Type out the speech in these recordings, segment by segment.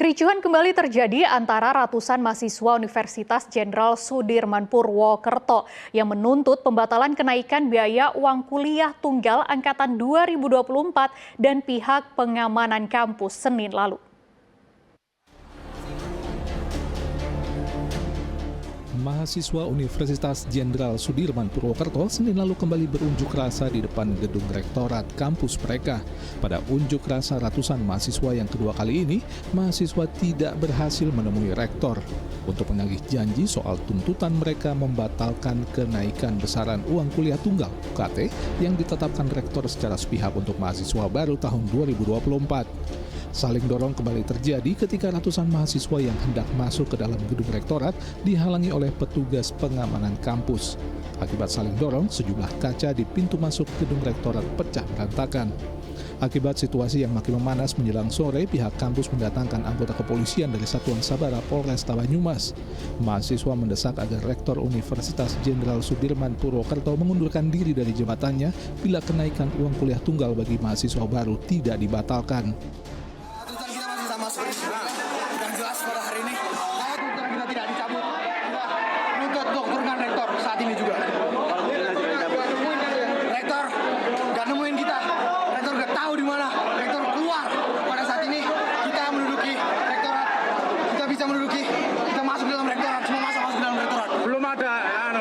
Kericuhan kembali terjadi antara ratusan mahasiswa Universitas Jenderal Sudirman Purwokerto yang menuntut pembatalan kenaikan biaya uang kuliah tunggal angkatan 2024 dan pihak pengamanan kampus Senin lalu. Mahasiswa Universitas Jenderal Sudirman Purwokerto Senin lalu kembali berunjuk rasa di depan gedung rektorat kampus mereka. Pada unjuk rasa ratusan mahasiswa yang kedua kali ini, mahasiswa tidak berhasil menemui rektor untuk menagih janji soal tuntutan mereka membatalkan kenaikan besaran uang kuliah tunggal (UKT) yang ditetapkan rektor secara sepihak untuk mahasiswa baru tahun 2024. Saling dorong kembali terjadi ketika ratusan mahasiswa yang hendak masuk ke dalam gedung rektorat dihalangi oleh petugas pengamanan kampus. Akibat saling dorong, sejumlah kaca di pintu masuk gedung rektorat pecah berantakan. Akibat situasi yang makin memanas menjelang sore, pihak kampus mendatangkan anggota kepolisian dari Satuan Sabara Polresta Banyumas. Mahasiswa mendesak agar Rektor Universitas Jenderal Sudirman Purwokerto mengundurkan diri dari jabatannya bila kenaikan uang kuliah tunggal bagi mahasiswa baru tidak dibatalkan. Yang jelas pada hari ini kalau tuntutan kita tidak dicabut, kita menuntut untuk turunkan rektor saat ini juga. Rektor nggak nemuin kita, rektor nggak tahu di mana, rektor keluar. Pada saat ini kita menduduki rektorat, kita bisa menduduki, kita masuk dalam rektorat, semua masuk dalam rektorat. Belum ada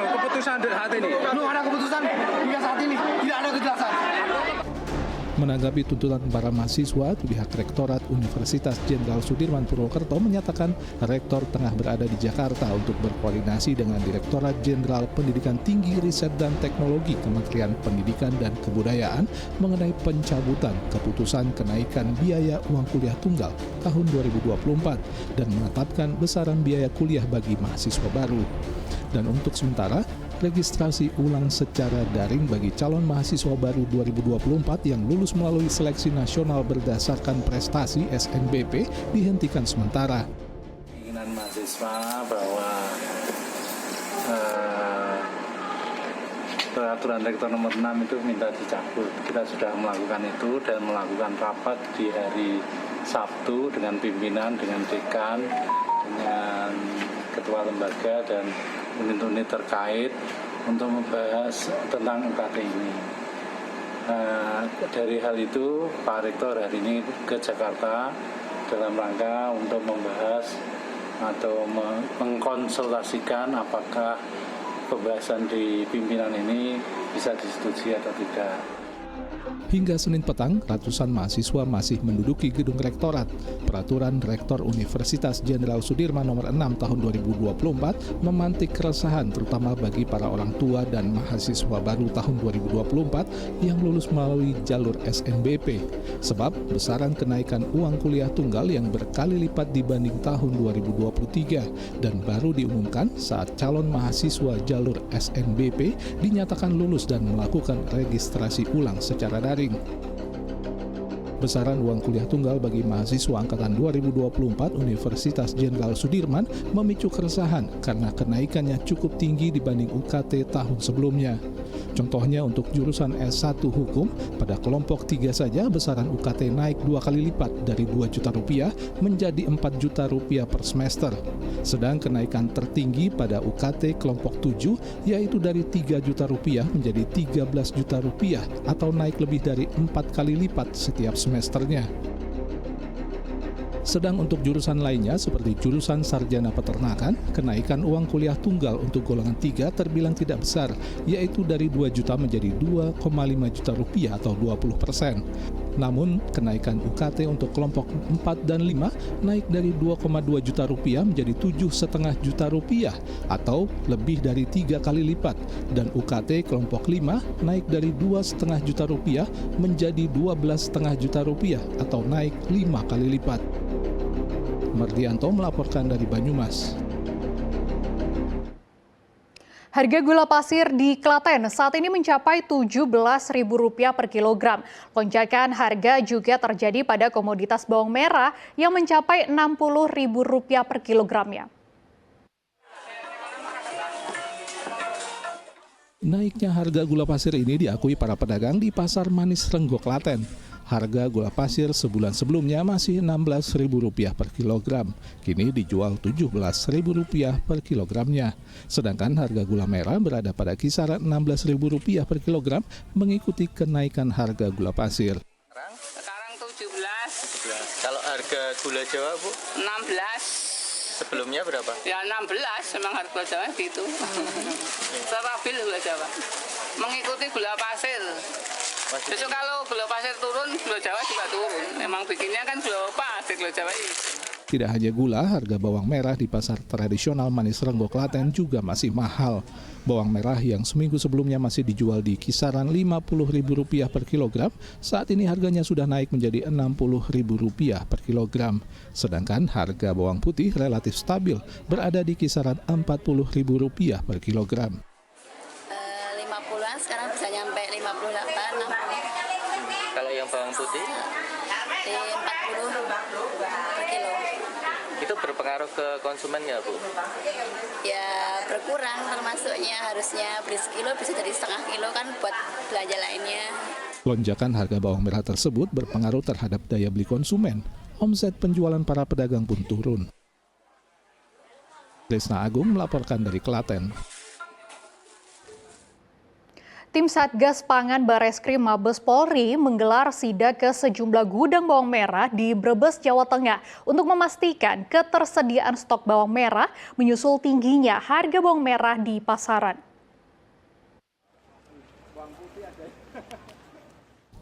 keputusan saat ini. Belum ada keputusan hingga saat ini, tidak ada kejelasan. Menanggapi tuntutan para mahasiswa, pihak Rektorat Universitas Jenderal Sudirman Purwokerto menyatakan rektor tengah berada di Jakarta untuk berkoordinasi dengan Direktorat Jenderal Pendidikan Tinggi Riset dan Teknologi Kementerian Pendidikan dan Kebudayaan mengenai pencabutan keputusan kenaikan biaya uang kuliah tunggal tahun 2024 dan menetapkan besaran biaya kuliah bagi mahasiswa baru. Dan untuk sementara, registrasi ulang secara daring bagi calon mahasiswa baru 2024 yang lulus melalui seleksi nasional berdasarkan prestasi SNBP dihentikan sementara. Keinginan mahasiswa bahwa peraturan rektor nomor 6 itu minta dicabut. Kita sudah melakukan itu dan melakukan rapat di hari Sabtu dengan pimpinan, dengan dekan, dengan ketua lembaga dan unit-unit terkait untuk membahas tentang UKT ini. Dari hal itu, Pak Rektor hari ini ke Jakarta dalam rangka untuk membahas atau mengkonsultasikan apakah pembahasan di pimpinan ini bisa disetujui atau tidak. Hingga Senin petang, ratusan mahasiswa masih menduduki gedung rektorat. Peraturan Rektor Universitas Jenderal Sudirman nomor 6 tahun 2024 memantik keresahan terutama bagi para orang tua dan mahasiswa baru tahun 2024 yang lulus melalui jalur SNBP. Sebab besaran kenaikan uang kuliah tunggal yang berkali lipat dibanding tahun 2023 dan baru diumumkan saat calon mahasiswa jalur SNBP dinyatakan lulus dan melakukan registrasi ulang secara daring. Besaran uang kuliah tunggal bagi mahasiswa angkatan 2024 Universitas Jenderal Sudirman memicu keresahan karena kenaikannya cukup tinggi dibanding UKT tahun sebelumnya. Contohnya untuk jurusan S1 Hukum, pada kelompok 3 saja besaran UKT naik 2 kali lipat dari Rp2 juta menjadi Rp4 juta per semester. Sedang kenaikan tertinggi pada UKT kelompok 7 yaitu dari Rp3 juta menjadi Rp13 juta atau naik lebih dari 4 kali lipat setiap semesternya. Sedang untuk jurusan lainnya seperti jurusan sarjana peternakan, kenaikan uang kuliah tunggal untuk golongan 3 terbilang tidak besar, yaitu dari Rp2 juta menjadi Rp2,5 juta atau 20%. Namun, kenaikan UKT untuk kelompok 4 dan 5 naik dari Rp2,2 juta menjadi Rp7,5 juta atau lebih dari 3 kali lipat, dan UKT kelompok 5 naik dari Rp2,5 juta menjadi Rp12,5 juta atau naik 5 kali lipat. Mardianto melaporkan dari Banyumas. Harga gula pasir di Klaten saat ini mencapai Rp17.000 per kilogram. Lonjakan harga juga terjadi pada komoditas bawang merah yang mencapai Rp60.000 per kilogramnya. Naiknya harga gula pasir ini diakui para pedagang di Pasar Manis Renggo, Klaten. Harga gula pasir sebulan sebelumnya masih Rp16.000 per kilogram, kini dijual Rp17.000 per kilogramnya. Sedangkan harga gula merah berada pada kisaran Rp16.000 per kilogram mengikuti kenaikan harga gula pasir. Sekarang 17. Kalau harga gula Jawa, Bu? 16. Sebelumnya berapa? Ya 16, memang harga gula Jawa gitu. Stabil gula Jawa. Mengikuti gula pasir. Besok kalau gula pasir turun, gula Jawa juga turun. Memang bikinnya kan gula pasir, gula Jawa ini. Tidak hanya gula, harga bawang merah di pasar tradisional Manis Renggo Klaten juga masih mahal. Bawang merah yang seminggu sebelumnya masih dijual di kisaran Rp50.000 per kilogram, saat ini harganya sudah naik menjadi Rp60.000 per kilogram. Sedangkan harga bawang putih relatif stabil, berada di kisaran Rp40.000 per kilogram. 50-an sekarang bisa nyampe 58, 60. Kalau yang bawang putih? Di 40 per kilo. Itu berpengaruh ke konsumen nggak, Bu? Ya berkurang, termasuknya harusnya beli sekilo bisa jadi setengah kilo kan buat belanja lainnya. Lonjakan harga bawang merah tersebut berpengaruh terhadap daya beli konsumen. Omset penjualan para pedagang pun turun. Desna Agung melaporkan dari Klaten. Tim Satgas Pangan Bareskrim Mabes Polri menggelar sidak ke sejumlah gudang bawang merah di Brebes, Jawa Tengah untuk memastikan ketersediaan stok bawang merah menyusul tingginya harga bawang merah di pasaran.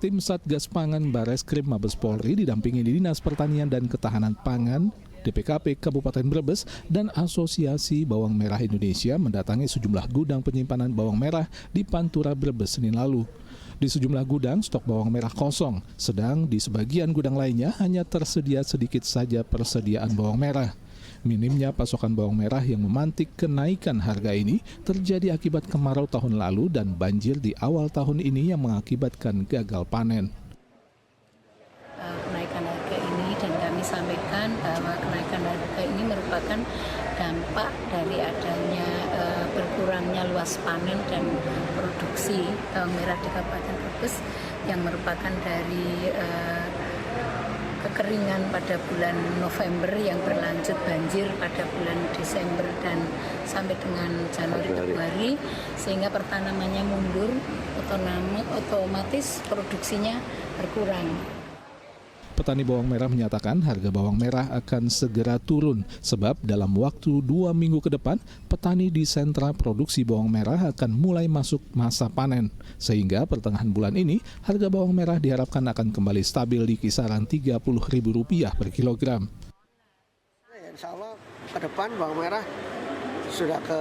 Tim Satgas Pangan Bareskrim Mabes Polri didampingi Dinas Pertanian dan Ketahanan Pangan, DPKP Kabupaten Brebes, dan Asosiasi Bawang Merah Indonesia mendatangi sejumlah gudang penyimpanan bawang merah di Pantura, Brebes, Senin lalu. Di sejumlah gudang, stok bawang merah kosong, sedang di sebagian gudang lainnya hanya tersedia sedikit saja persediaan bawang merah. Minimnya pasokan bawang merah yang memantik kenaikan harga ini terjadi akibat kemarau tahun lalu dan banjir di awal tahun ini yang mengakibatkan gagal panen. Kenaikan harga ini dan kami sampaikan bahwa kenaikan harga ini merupakan dampak dari adanya berkurangnya luas panen dan produksi bawang merah di Kabupaten Brebes yang merupakan dari kekeringan pada bulan November yang berlanjut banjir pada bulan Desember dan sampai dengan Januari Februari, sehingga pertanamannya mundur, otomatis produksinya berkurang. Petani bawang merah menyatakan harga bawang merah akan segera turun sebab dalam waktu 2 minggu ke depan petani di sentra produksi bawang merah akan mulai masuk masa panen. Sehingga pertengahan bulan ini harga bawang merah diharapkan akan kembali stabil di kisaran Rp30.000 per kilogram. Insya Allah ke depan bawang merah sudah ke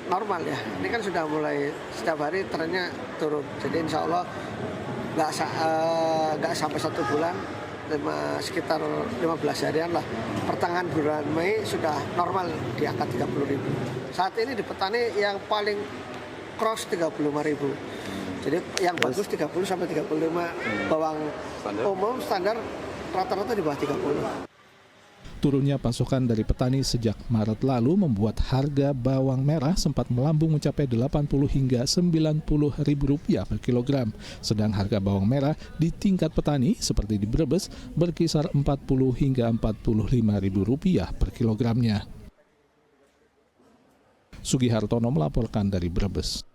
normal ya. Ini kan sudah mulai setiap hari trennya turun. Jadi insya Allah nggak sampai 1 bulan. Sekitar 15 harian lah. Pertengahan bulan Mei sudah normal di angka 30.000. Saat ini di petani yang paling cross 35.000. Jadi yang bagus 30 sampai 35. Bawang umum standar rata-rata di bawah 30. Turunnya pasokan dari petani sejak Maret lalu membuat harga bawang merah sempat melambung mencapai Rp80 hingga Rp90.000 per kilogram. Sedang harga bawang merah di tingkat petani seperti di Brebes berkisar Rp40 hingga Rp45.000 per kilogramnya. Sugihartono melaporkan dari Brebes.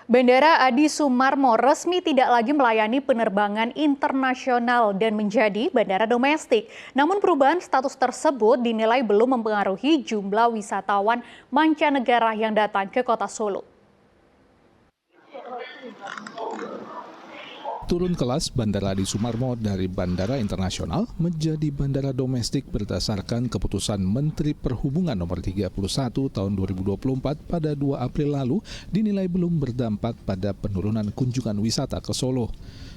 Bandara Adi Sumarmo resmi tidak lagi melayani penerbangan internasional dan menjadi bandara domestik. Namun perubahan status tersebut dinilai belum mempengaruhi jumlah wisatawan mancanegara yang datang ke kota Solo. Turun kelas Bandara Adi Sumarmo dari bandara internasional menjadi bandara domestik berdasarkan keputusan Menteri Perhubungan nomor 31 tahun 2024 pada 2 April lalu dinilai belum berdampak pada penurunan kunjungan wisata ke Solo.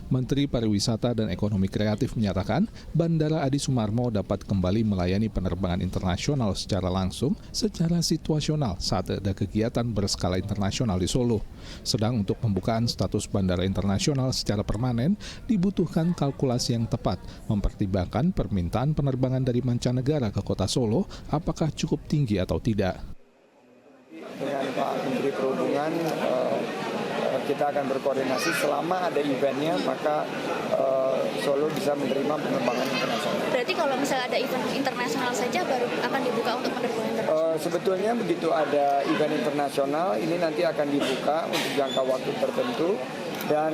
Menteri Pariwisata dan Ekonomi Kreatif menyatakan Bandara Adi Sumarmo dapat kembali melayani penerbangan internasional secara langsung secara situasional saat ada kegiatan berskala internasional di Solo. Sedang untuk pembukaan status bandara internasional secara permanen dibutuhkan kalkulasi yang tepat, mempertimbangkan permintaan penerbangan dari mancanegara ke kota Solo apakah cukup tinggi atau tidak. Dengan Pak Menteri Perhubungan kita akan berkoordinasi selama ada eventnya, maka Solo bisa menerima penerbangan internasional. Berarti kalau misalnya ada event internasional saja baru akan dibuka untuk penerbangan internasional? Sebetulnya begitu ada event internasional, ini nanti akan dibuka untuk jangka waktu tertentu dan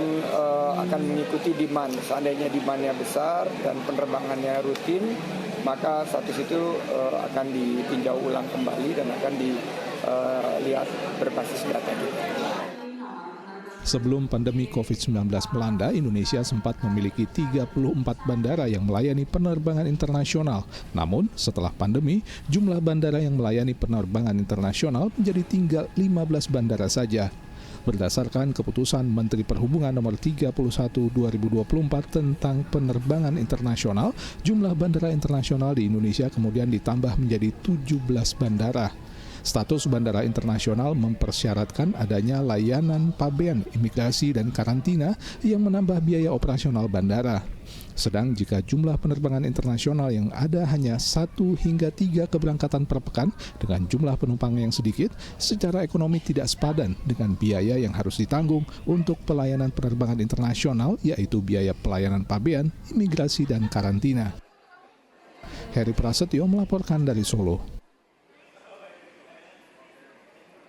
akan mengikuti demand. Seandainya demandnya besar dan penerbangannya rutin, maka status itu akan ditinjau ulang kembali dan akan dilihat berbasis data kita. Sebelum pandemi COVID-19 melanda, Indonesia sempat memiliki 34 bandara yang melayani penerbangan internasional. Namun, setelah pandemi, jumlah bandara yang melayani penerbangan internasional menjadi tinggal 15 bandara saja. Berdasarkan keputusan Menteri Perhubungan nomor 31 2024 tentang penerbangan internasional, jumlah bandara internasional di Indonesia kemudian ditambah menjadi 17 bandara. Status bandara internasional mempersyaratkan adanya layanan pabean, imigrasi, dan karantina yang menambah biaya operasional bandara. Sedang jika jumlah penerbangan internasional yang ada hanya 1 hingga 3 keberangkatan per pekan dengan jumlah penumpang yang sedikit, secara ekonomi tidak sepadan dengan biaya yang harus ditanggung untuk pelayanan penerbangan internasional, yaitu biaya pelayanan pabean, imigrasi, dan karantina. Heri Prasetyo melaporkan dari Solo.